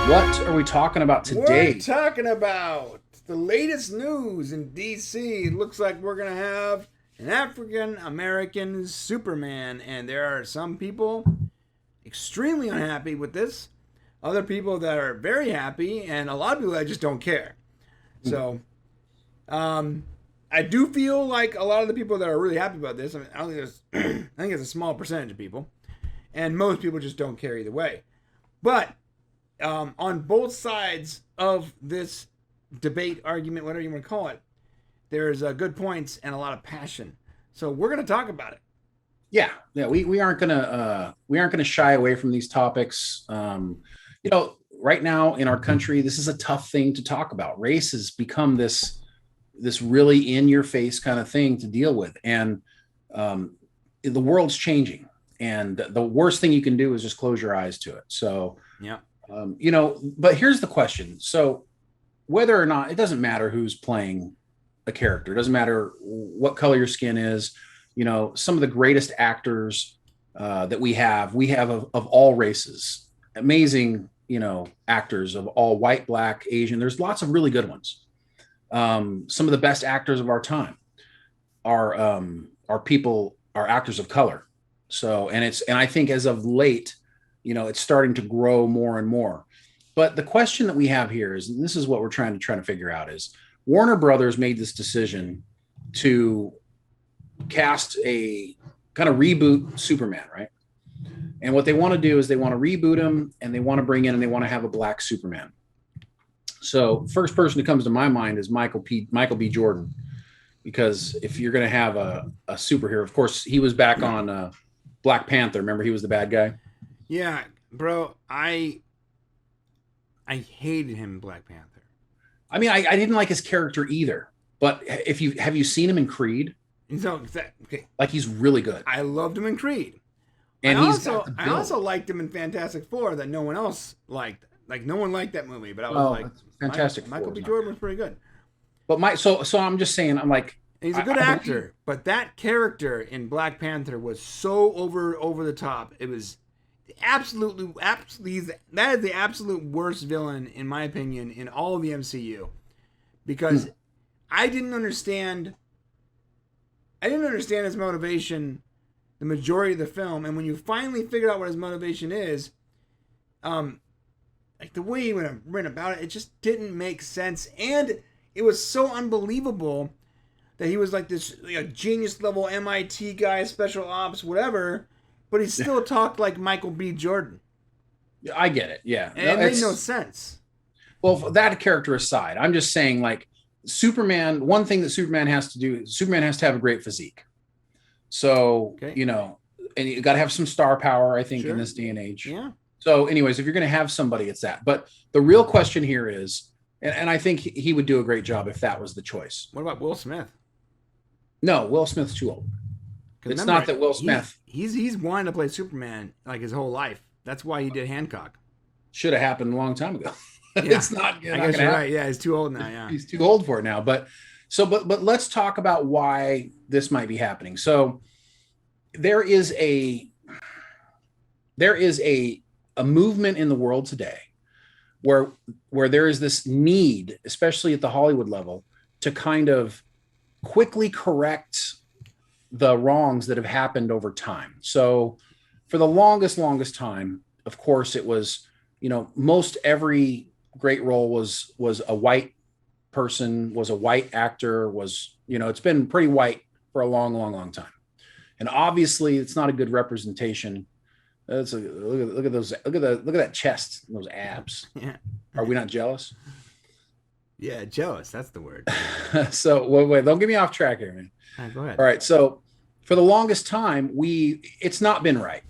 What are we talking about We're today? talking about the latest news in DC. It looks like we're going to have an African American Superman, and there are some people extremely unhappy with this, other people that are very happy, and a lot of people that just don't care. So, um, I do feel like a lot of the people that are really happy about this, I mean, I don't think there's, I think it's a small percentage of people, and most people just don't care either way. But on both sides of this debate, argument, whatever you want to call it, there's good points and a lot of passion. So we're going to talk about it. Yeah, we aren't gonna shy away from these topics. Right now in our country, this is a tough thing to talk about. Race has become this really in your face kind of thing to deal with, and the world's changing. And the worst thing you can do is just close your eyes to it. So, Yeah. but here's the question. So, whether or not it doesn't matter who's playing a character, it doesn't matter what color your skin is. Some of the greatest actors that we have of all races, amazing, actors of all white, black, Asian. There's lots of really good ones. Some of the best actors of our time are actors of color. So, and I think as of late, it's starting to grow more and more. But the question that we have here is, and this is what we're trying to figure out, is Warner Brothers made this decision to cast a kind of reboot Superman, right? And what they want to do is they want to reboot him, and they want to bring in and they want to have a black Superman. So first person who comes to my mind is Michael B. Jordan, because if you're going to have a superhero, of course he was back on Black Panther. Remember, he was the bad guy. Yeah, bro, I hated him in Black Panther. I mean, I didn't like his character either. But if you have you seen him in Creed? So okay, Like, he's really good, I loved him in Creed. and he's got the I build. also liked him in Fantastic Four that no one else liked. Like no one liked that movie, but I was Well, like, Fantastic Michael Four B. is not Jordan good. was pretty good. But so I'm just saying, I'm like, He's a good I believe, actor, but that character in Black Panther was so over the top. It was absolutely that is the absolute worst villain in my opinion in all of the MCU because I didn't understand his motivation the majority of the film, and when you finally figured out what his motivation is, like the way he went about it, it just didn't make sense, and it was so unbelievable that he was like this genius level MIT guy, special ops, whatever, but he still talked like Michael B. Jordan. I get it. Yeah, And no, it made no sense. well, that character aside, I'm just saying, like, Superman. One thing that Superman has to do, Superman has to have a great physique. So, Okay. And you got to have some star power, I think, in Sure. this day and age. Yeah. So, anyways, if you're going to have somebody, it's that. But the real question here is, and I think he would do a great job if that was the choice. What about Will Smith? No, Will Smith's too old. 'Cause It's remember, not that Will Smith he's wanted to play Superman like his whole life. That's why he did Hancock. should have happened a long time ago. Yeah. It's not, I not guess going to you're happen. right. Yeah, he's too old now. Yeah. He's too old for it now. But let's talk about why this might be happening. So there is a movement in the world today where there is this need, especially at the Hollywood level, to kind of quickly correct the wrongs that have happened over time. So for the longest time, of course, it was, most every great role was a white person, was a white actor, was, it's been pretty white for a long time. And obviously it's not a good representation. Look at that chest and those abs. Yeah. Are we not jealous? Yeah, jealous. That's the word. So wait, don't get me off track here, man. Go ahead. All right. So for the longest time, it's not been right.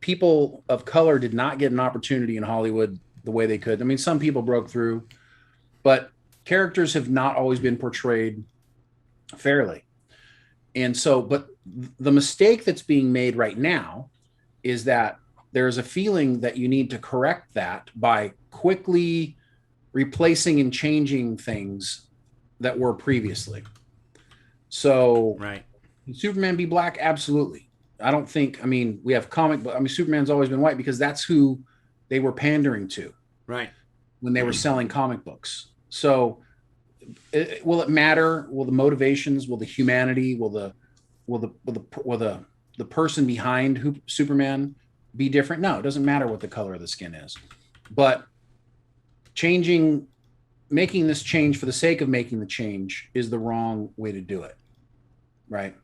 People of color did not get an opportunity in Hollywood the way they could. I mean, some people broke through, but characters have not always been portrayed fairly. And so, but the mistake that's being made right now is that there's a feeling that you need to correct that by quickly replacing and changing things that were previously. So, Right. Superman be black? Absolutely. I mean, we have comic, but I mean, Superman's always been white because that's who they were pandering to. Right. when they were selling comic books. So will it matter? Will the motivations, will the humanity, will the person behind Superman be different? No, it doesn't matter what the color of the skin is. But changing, making this change for the sake of making the change is the wrong way to do it. Right?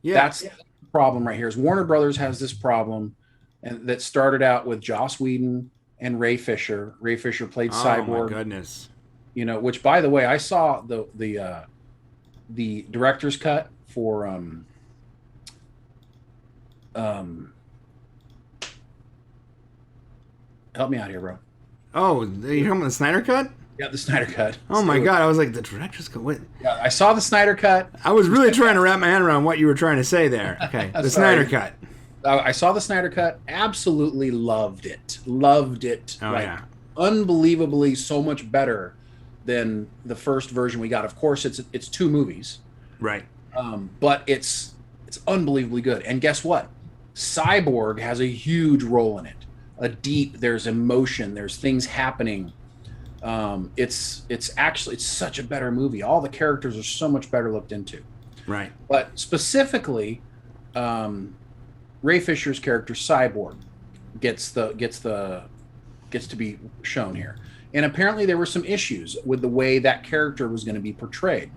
Yeah. That's the problem right here. Is Warner Brothers has this problem, and that started out with Joss Whedon and Ray Fisher. Ray Fisher played Cyborg. Oh my goodness. You know, which by the way, I saw the director's cut for help me out here, bro. Oh, you're talking about the Snyder Cut? Yeah, the Snyder Cut. Oh my God, I was like, the director's cut? What? Yeah, I saw the Snyder Cut. I was really trying to wrap my hand around what you were trying to say there. Okay, the Snyder Cut. I saw the Snyder Cut. Absolutely loved it. Loved it. Oh, yeah. Unbelievably so much better than the first version we got. Of course, it's 2 movies. Right. But it's unbelievably good. And guess what? Cyborg has a huge role in it. There's emotion. There's things happening. It's such a better movie. All the characters are so much better looked into. Right. But specifically, Ray Fisher's character Cyborg gets to be shown here. And apparently there were some issues with the way that character was going to be portrayed.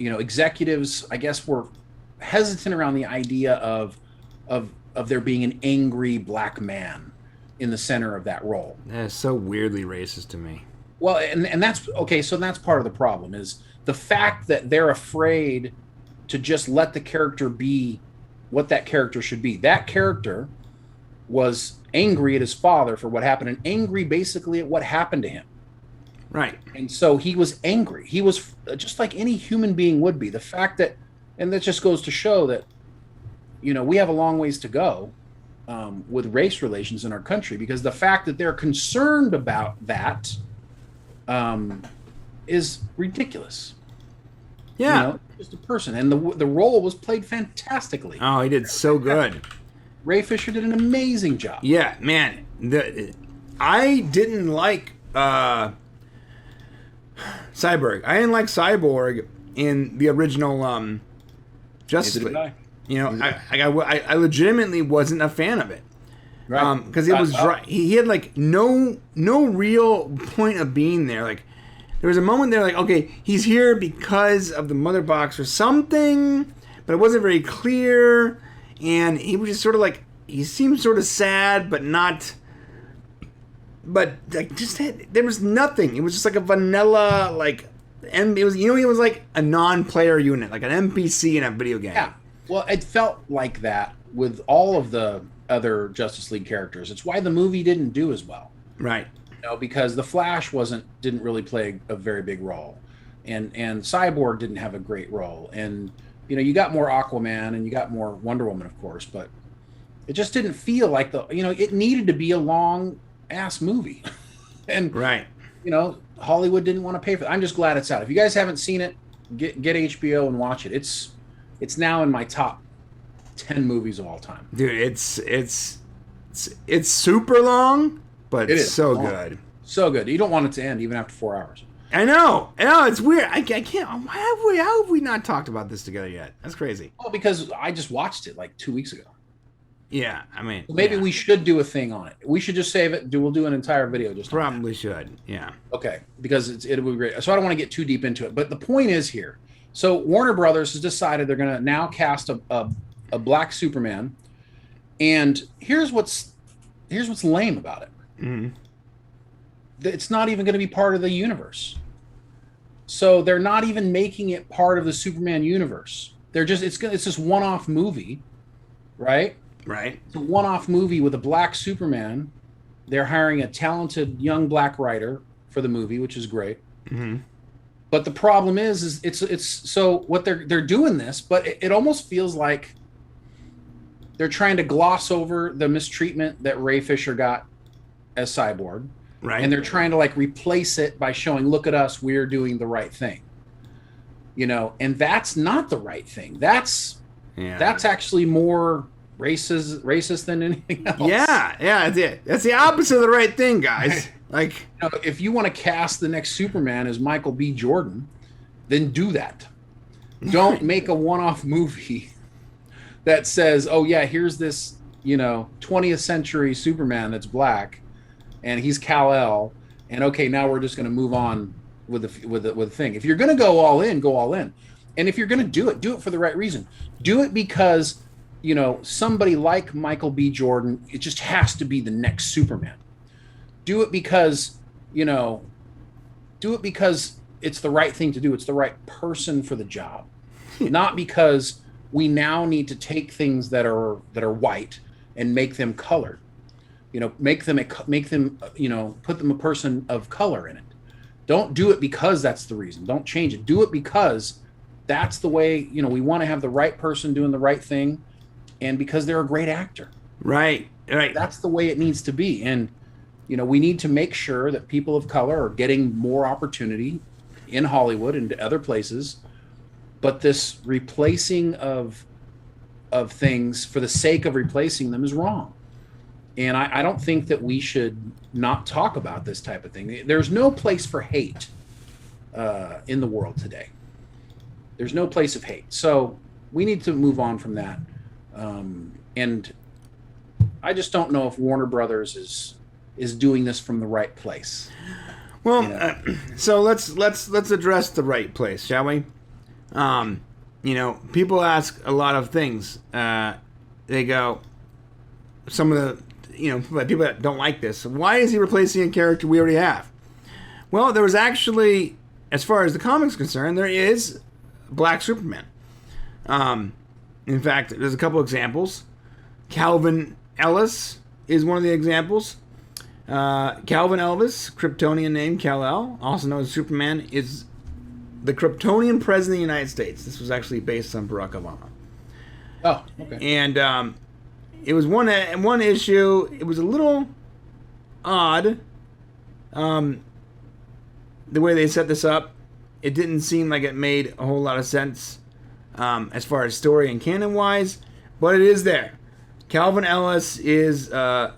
Executives, I guess, were hesitant around the idea of there being an angry black man in the center of that role. That is so weirdly racist to me. Well, and that's okay. So that's part of the problem, is the fact that they're afraid to just let the character be what that character should be. That character was angry at his father for what happened, and angry basically at what happened to him. Right. And so he was angry. He was just like any human being would be. The fact that, and that just goes to show that, we have a long ways to go with race relations in our country, because the fact that they're concerned about that is ridiculous. Yeah. Just a person. And the role was played fantastically. Oh, he did so good. Ray Fisher did an amazing job. Yeah, man. I didn't like Cyborg. I didn't like Cyborg in the original Justice League. I legitimately wasn't a fan of it. Right. Because it was dry. He had like no real point of being there. Like, there was a moment there, like, okay, he's here because of the mother box or something, but it wasn't very clear. And he was just sort of like, he seemed sort of sad, but not. But like, there was nothing. It was just like a vanilla, like, and it was, he was like a non-player unit, like an NPC in a video game. Yeah. Well, it felt like that with all of the other Justice League characters. It's why the movie didn't do as well. Right. Because the Flash didn't really play a very big role, and Cyborg didn't have a great role, and you got more Aquaman and you got more Wonder Woman, of course, but it just didn't feel like it needed to be a long ass movie, and right. Hollywood didn't want to pay for it. I'm just glad it's out. If you guys haven't seen it, get HBO and watch it. It's now in my top 10 movies of all time. Dude, it's super long, but it's so long. Good. So good. You don't want it to end even after 4 hours. I know. It's weird. I can't. How have we not talked about this together yet? That's crazy. Well, because I just watched it like 2 weeks ago. Yeah, I mean, maybe we should do a thing on it. We should just save it. We'll do an entire video just probably should. Yeah. Okay, because it'll be great. So I don't want to get too deep into it, but the point is here. So Warner Brothers has decided they're going to now cast a black Superman, and here's what's lame about it. Mm-hmm. It's not even going to be part of the universe. So they're not even making it part of the Superman universe. It's this one-off movie, right? Right. It's a one-off movie with a black Superman. They're hiring a talented young black writer for the movie, which is great. Mm-hmm. But the problem is it's so what they're doing this, but it almost feels like they're trying to gloss over the mistreatment that Ray Fisher got as Cyborg. Right. And they're trying to like replace it by showing, look at us, we're doing the right thing. And that's not the right thing. That's actually more racist than anything else. Yeah, yeah, that's the opposite of the right thing, guys. Like, If you want to cast the next Superman as Michael B. Jordan, then do that. Don't make a one-off movie that says, "Oh yeah, here's this 20th century Superman that's black, and he's Kal-El, and okay, now we're just going to move on with the thing." If you're going to go all in, go all in, and if you're going to do it for the right reason. Do it because somebody like Michael B. Jordan, it just has to be the next Superman. Do it because it's the right thing to do. It's the right person for the job, not because we now need to take things that are white and make them colored. Make them put them a person of color in it. Don't do it because that's the reason. Don't change it. Do it because that's the way. We want to have the right person doing the right thing, and because they're a great actor. right. That's the way it needs to be. And we need to make sure that people of color are getting more opportunity in Hollywood and other places. But this replacing of things for the sake of replacing them is wrong. And I don't think that we should not talk about this type of thing. There's no place for hate in the world today. There's no place of hate. So we need to move on from that. And I just don't know if Warner Brothers is doing this from the right place. Well, so let's address the right place, shall we? People ask a lot of things. They go, some of the people that don't like this. Why is he replacing a character we already have? Well, there was actually, as far as the comics concerned, there is Black Superman. In fact, there's a couple examples. Calvin Ellis is one of the examples. Calvin Elvis, Kryptonian name Kal-El, also known as Superman, is the Kryptonian president of the United States. This was actually based on Barack Obama. Oh, okay. And it was one issue. It was a little odd, the way they set this up. It didn't seem like it made a whole lot of sense as far as story and canon wise, but it is there. Calvin Ellis is a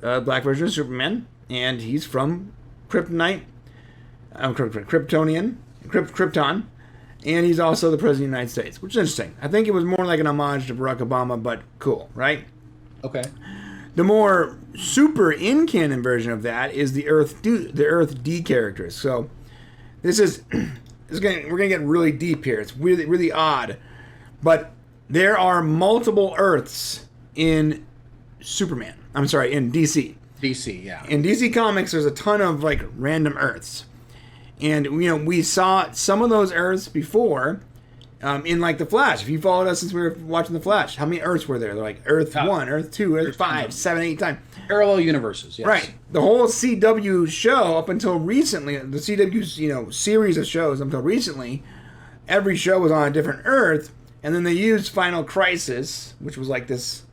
black version of Superman, and he's from Kryptonite, Krypton, and he's also the president of the United States, which is interesting. I think it was more like an homage to Barack Obama, but cool, right? Okay. The more super in canon version of that is the Earth D characters. So we're gonna get really deep here. It's really really odd, but there are multiple Earths in Superman. I'm sorry, in DC. DC, yeah. In DC Comics, there's a ton of like random Earths, and we saw some of those Earths before in like the Flash. If you followed us since we were watching the Flash, how many Earths were there? They're like Earth 1, Earth 2, Earth 5, 7, 8 times. Parallel universes, yes. Right. The whole CW show up until recently, the CW series of shows until recently, every show was on a different Earth, and then they used Final Crisis, which was like this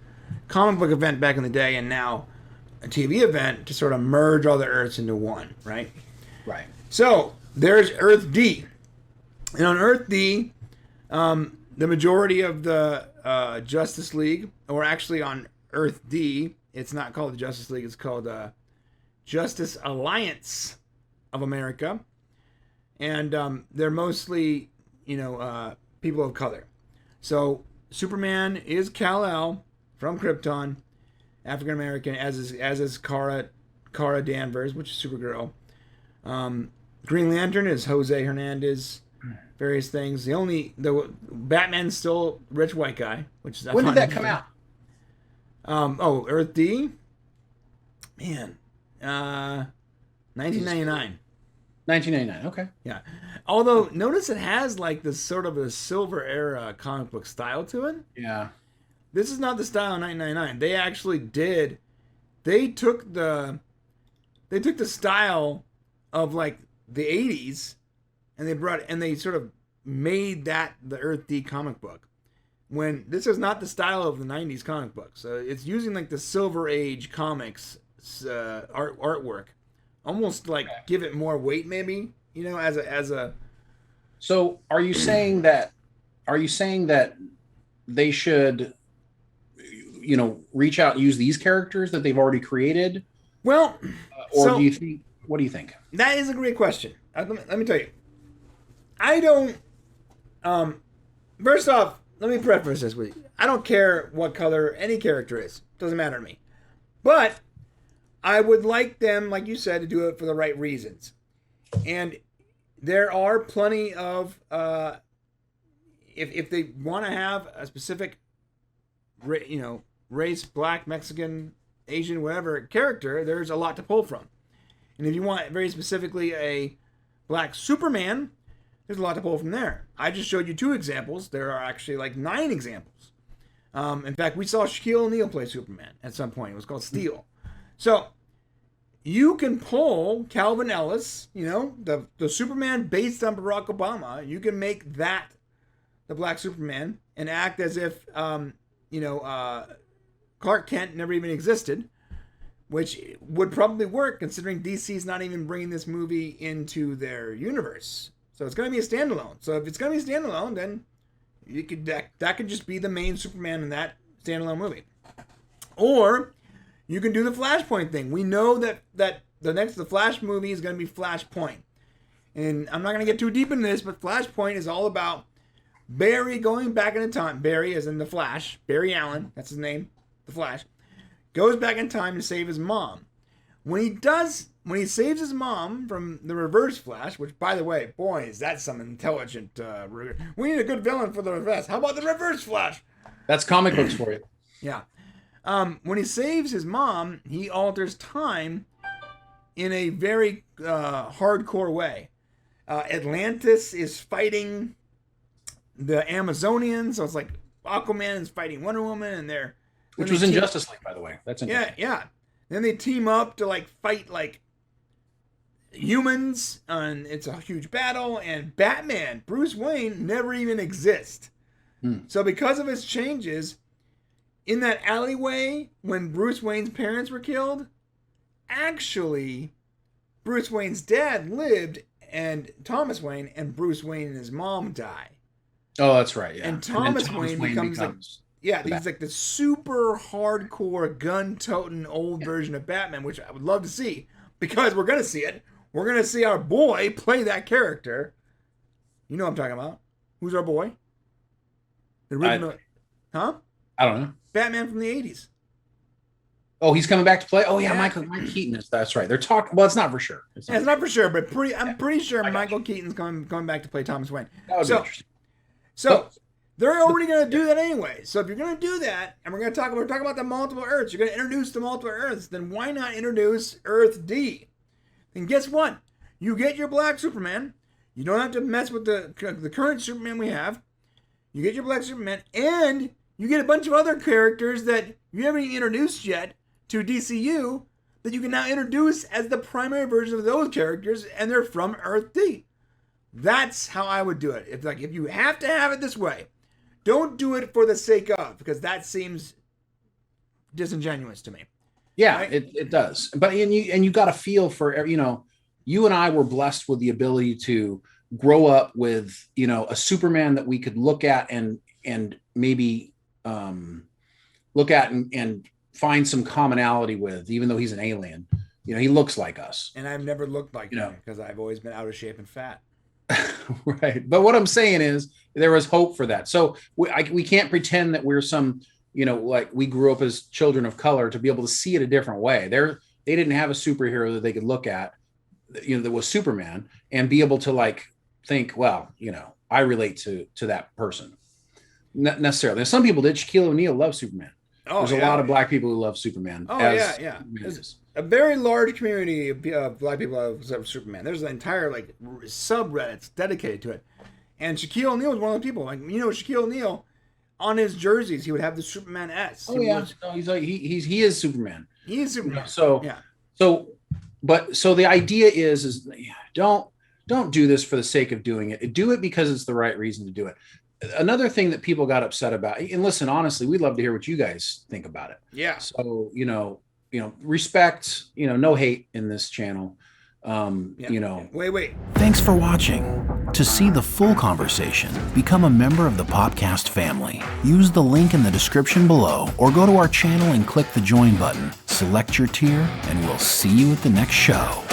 comic book event back in the day, and now a TV event to sort of merge all the Earths into one, right? Right. So there's Earth D, and on Earth D, the majority of the Justice League, or actually on Earth D, it's not called the Justice League, it's called Justice Alliance of America, and they're mostly people of color. So Superman is Kal-El from Krypton, African American, as is Kara Danvers, which is Supergirl. Green Lantern is Jose Hernandez. Various things. The Batman's still rich white guy, which is when did that come out? Earth D, man, 1999. 1999. Okay. Yeah. Although notice it has like this sort of a silver era comic book style to it. Yeah. This is not the style of 1999. They actually did. They took the style of like the 80s, and they sort of made that the Earth D comic book. When this is not the style of the 90s comic book. So it's using like the Silver Age comics artwork. Almost like give it more weight maybe, as a So are you saying that they should reach out and use these characters that they've already created? Well, Or so do you think, what do you think? that is a great question. Let me tell you. I don't. First off, let me preface this with you. I don't care what color any character is. Doesn't matter to me. But I would like them, like you said, to do it for the right reasons. And there are plenty of if they want to have a specific, race, black, Mexican, Asian, whatever character, there's a lot to pull from. And if you want very specifically a black Superman, there's a lot to pull from there. I just showed you 2 examples. There are actually like 9 examples. In fact, we saw Shaquille O'Neal play Superman at some point. It was called Steel. So you can pull Calvin Ellis, the Superman based on Barack Obama. You can make that the black Superman and act as if, Clark Kent never even existed, which would probably work considering DC's not even bringing this movie into their universe. So it's going to be a standalone. So if it's going to be a standalone, then that could just be the main Superman in that standalone movie. Or you can do the Flashpoint thing. We know that the Flash movie is going to be Flashpoint. And I'm not going to get too deep into this, but Flashpoint is all about Barry going back in time. Barry, as in the Flash, Barry Allen, that's his name, the Flash, goes back in time to save his mom. When he saves his mom from the Reverse Flash, which, by the way, boy, is that some intelligent... we need a good villain for the Reverse. How about the Reverse Flash? That's comic books for you. Yeah. When he saves his mom, he alters time in a very hardcore way. Atlantis is fighting the Amazonians, so it's like Aquaman is fighting Wonder Woman, and they're... Which was in Justice League, by the way. That's interesting. Yeah. Then they team up to fight humans, and it's a huge battle. And Batman, Bruce Wayne, never even exists. So because of his changes in that alleyway when Bruce Wayne's parents were killed, actually Bruce Wayne's dad lived, and Thomas Wayne, and Bruce Wayne and his mom die. Oh, that's right. Yeah. And Thomas Wayne becomes he's like the super hardcore gun-toting old version of Batman, which I would love to see, because we're going to see it. We're going to see our boy play that character. You know what I'm talking about. Who's our boy? The original... Huh? I don't know. Batman from the 80s. Oh, he's coming back to play? Oh, yeah, Mike Keaton is. That's right. They're talking... Well, it's not for sure. It's not for sure, but I'm pretty sure Michael Keaton's coming back to play Thomas Wayne. That would be interesting. So they're already going to do that anyway. So if you're going to do that, and we're talking about the multiple Earths, you're going to introduce the multiple Earths, then why not introduce Earth D? Then guess what? You get your black Superman. You don't have to mess with the current Superman we have. You get your black Superman, and you get a bunch of other characters that you haven't even introduced yet to DCU that you can now introduce as the primary version of those characters, and they're from Earth D. That's how I would do it. If you have to have it this way, don't do it for the sake of, because that seems disingenuous to me. Yeah, right? it does. But you got to feel for, you and I were blessed with the ability to grow up with, a Superman that we could look at and maybe look at and find some commonality with, even though he's an alien. He looks like us. And I've never looked like him because I've always been out of shape and fat. Right. But what I'm saying is there was hope for that. So we can't pretend that we're some, like we grew up as children of color to be able to see it a different way. They didn't have a superhero that they could look at, that was Superman, and be able to think, well, I relate to that person. Not necessarily. Some people did. Shaquille O'Neal loves Superman. There's a lot of black people who love Superman. Oh, yeah. There's a very large community of black people who love Superman. There's an entire subreddits dedicated to it. And Shaquille O'Neal was one of the people. Shaquille O'Neal, on his jerseys, he would have the Superman S. Oh, yeah. He is Superman. He is Superman. So the idea is don't do this for the sake of doing it. Do it because it's the right reason to do it. Another thing that people got upset about, and listen, honestly, we'd love to hear what you guys think about it. Yeah. So, respect, no hate in this channel. Wait. Thanks for watching. To see the full conversation, become a member of the Popcast family. Use the link in the description below or go to our channel and click the join button. Select your tier and we'll see you at the next show.